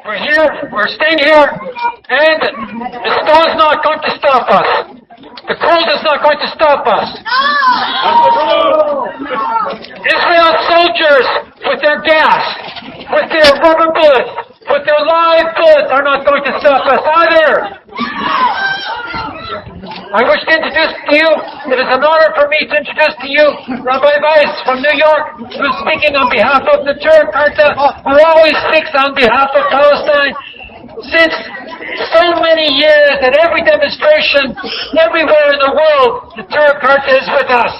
We're here, we're staying here, and the stone's not going to stop us. The cold is not going to stop us. Israel soldiers with their gas, with their rubber bullets, with their live bullets are not going to stop us either. I wish to introduce to you, it is an honor for me to introduce to you Rabbi Weiss from New York, who's speaking on behalf of Neturei Karta, who always speaks on behalf of Palestine. Since so many years, at every demonstration, everywhere in the world, Neturei Karta is with us.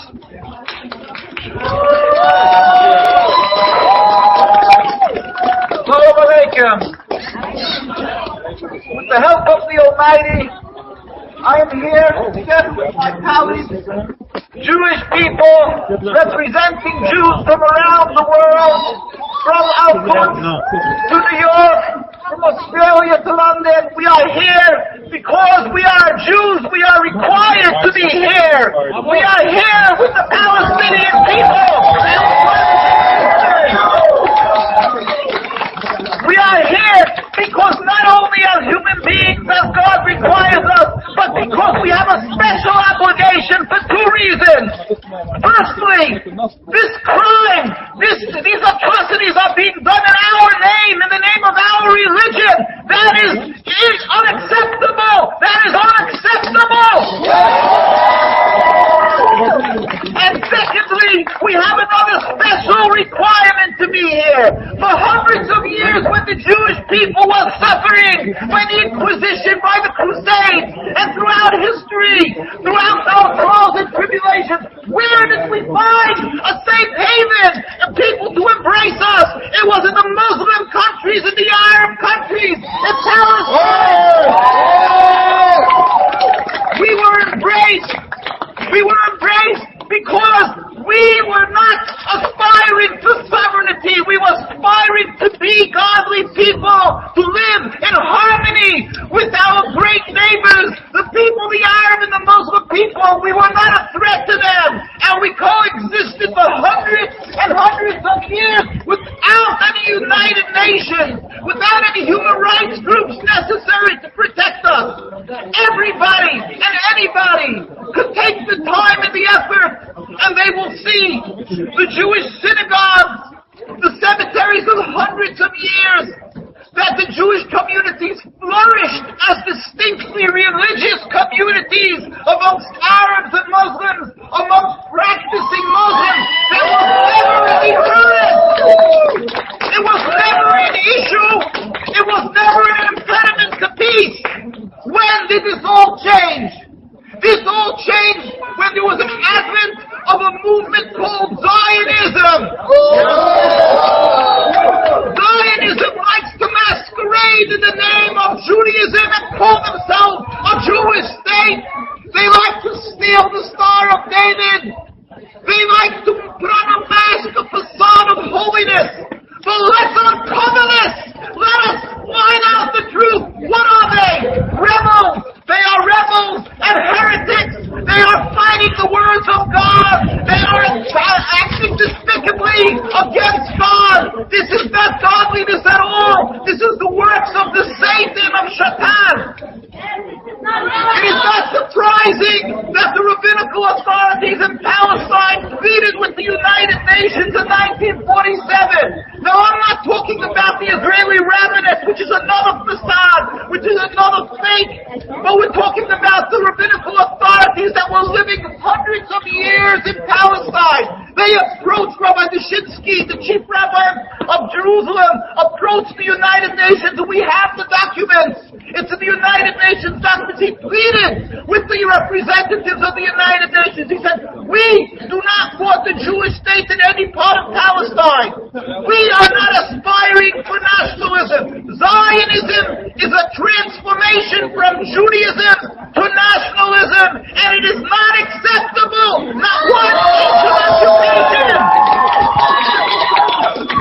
Shalom Aleichem. With the help of the Almighty, I am here together with my colleagues, Jewish people representing Jews from around the world, from Al-Quds to New York, from Australia to London. We are here because we are Jews. We are required to be here. We are here with the Palestinian people. We are here because not only as human beings as God requires us, but because we have a special obligation for two reasons. Firstly, this crime, these atrocities are being done in our name, in the name of our religion. That is unacceptable. That is unacceptable. And secondly, we have another special requirement to be here. For hundreds of years, when the Jewish people were suffering by the Inquisition, by the Crusades, and throughout history, throughout our trials and tribulations, where did we find a safe haven and people to embrace us? It was in the Muslim countries, in the Arab countries, in Palestine. We were embraced. We were embraced because we were not aspiring to sovereignty. We were aspiring to be godly people, to live in harmony with our great neighbors, the people, the Arab and the Muslim people. We were not a threat to them, and we coexisted for hundreds and hundreds of years without any United Nations, without any human rights groups necessary to protect us. Everybody and anybody could take the time and the effort, and they will see the Jewish synagogues, the cemeteries of hundreds of years, that the Jewish communities flourished as distinctly religious communities amongst Arabs and Muslims, amongst practicing Muslims. There was never any hurry. It was never an issue. It was never an impediment to peace. When did this all change? This all changed when there was an advent of a movement called Zionism. Zionism likes to masquerade in the name of Judaism and call themselves a Jewish state. They like to steal the Star of David. They like to put on a mask, a facade of holiness. But let's uncover this. Let us find out the truth. What are they? Rebels. They are rebels and heretics. They are fighting the words of God. They are acting despicably against God. This is not godliness at all. This is the works of the Satan, of Shaitan. It is not surprising that the rabbinical authorities in Palestine pleaded with the United Nations in 1947. Now, I'm not talking about the Israeli rabbinate, which is another facade, which is another fake, but we're talking about the rabbinical authorities that were living hundreds of years in Palestine. They approached Rabbi Dushinsky, the chief rabbi of Jerusalem, approached the United Nations, and we have the documents. It's in the United Nations documents. He pleaded with the representatives of the United Nations. He said, we do not want the Jewish state in any part of Palestine. We are not aspiring for nationalism. Zionism is a transformation from Judaism to nationalism, and it is not acceptable. Not one inch of occupation.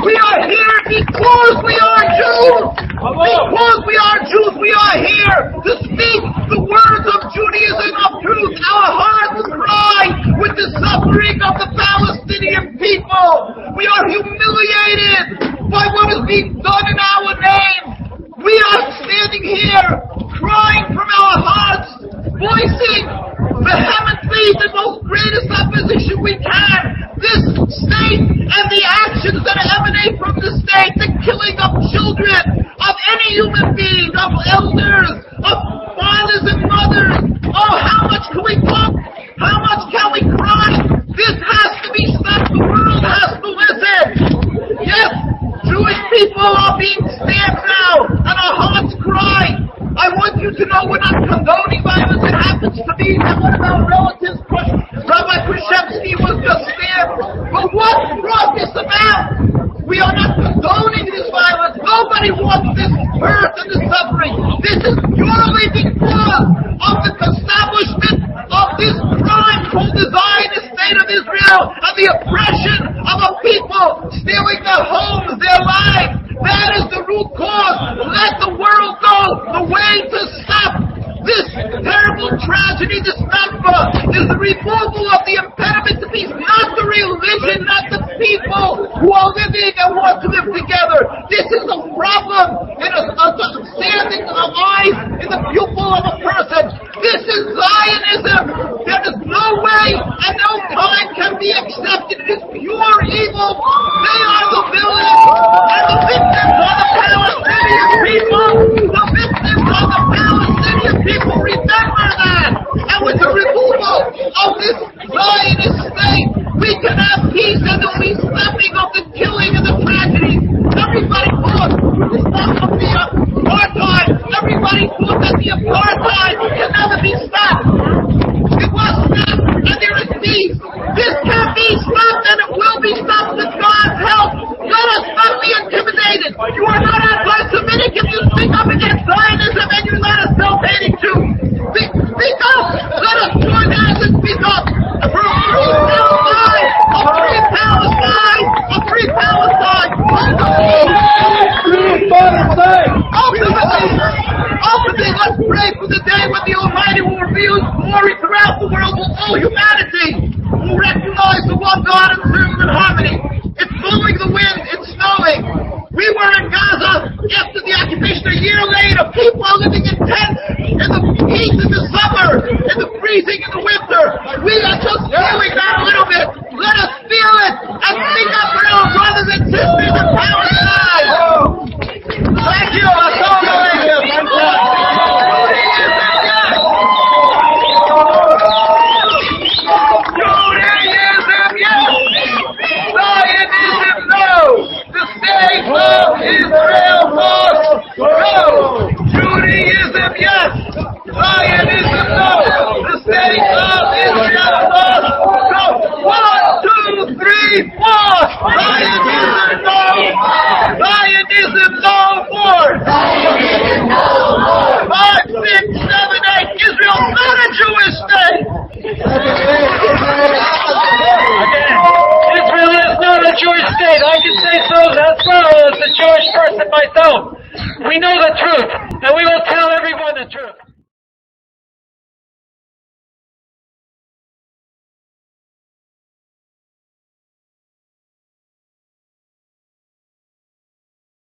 We are here because we are Jews. Because we are Jews, we are here to speak the words of Judaism of truth. Our hearts cry with the suffering suffering of the Palestinian people. We are humiliated by what is being done in our name. We are standing here, crying from our hearts, voicing vehemently the most greatest opposition we can. This state and the actions that emanate from the state, the killing of children, of any human being, of elders, of fathers and mothers. Oh, how much can we talk? How much can we cry? This has to be stopped. The world has to listen. Yes, Jewish people are being stabbed now, and our hearts cry. I want you to know we're not condoning violence. It happens to be that one of our relatives, Rabbi Krishevsky, was just stabbed. But what brought this about? We are not condoning this violence. Nobody wants this hurt and this suffering. This is purely because of the establishment of this crime called the Zionist State of Israel and the oppression of a people, stealing their homes, their lives. That is the root cause. Let the world know the way to stop this terrible tragedy, this Nakba, is the removal of the impediment to peace, not the religion, not the people who are living and want to live together. This is a problem in a standing eyes in the pupil of a person. This is Zionism. There is no way and no time can be accepted. It is pure evil. They are the villains and the victims are the Palestinian people. The victims are the Palestinian people. Remember that. And with the removal of this Zionist state, we can have peace and there will be stopping of the killing and the tragedies. Everybody thought with the stop of the apartheid, everybody thought that the apartheid can never be stopped. It was stopped and there is peace. This can be stopped and it will be stopped with God's help. Let us not be intimidated. You are not anti-Semitic if you speak up against Zionism and you let us self-hating Jews. Speak up. Let us join hands and speak up for a free Palestine, a free Palestine, a free Palestine. Ultimately, let's pray for the day when the Almighty will reveal His glory throughout the world with all humanity. Will recognize the one God and serve in harmony. It's blowing the wind. It's snowing. We were in Gaza after the occupation a year later. People are living in tents in the heat in the summer, in the freezing in the winter. We are just feeling that a little bit. Let us feel it and speak up for our brothers and sisters in Palestine. Thank you. Judaism, yes. Zionism, no. The state of Israel must go. Judaism, yes. Zionism, no. The state of Israel must go. 1, 2, 3, 4. Zionism, no. Zionism, no more. Zionism, no more. 5, 6, 7, 8. Israel's not a Jewish state. Israel is not a Jewish state. I can say so as well as a Jewish person myself. We know the truth, and we will tell everyone the truth.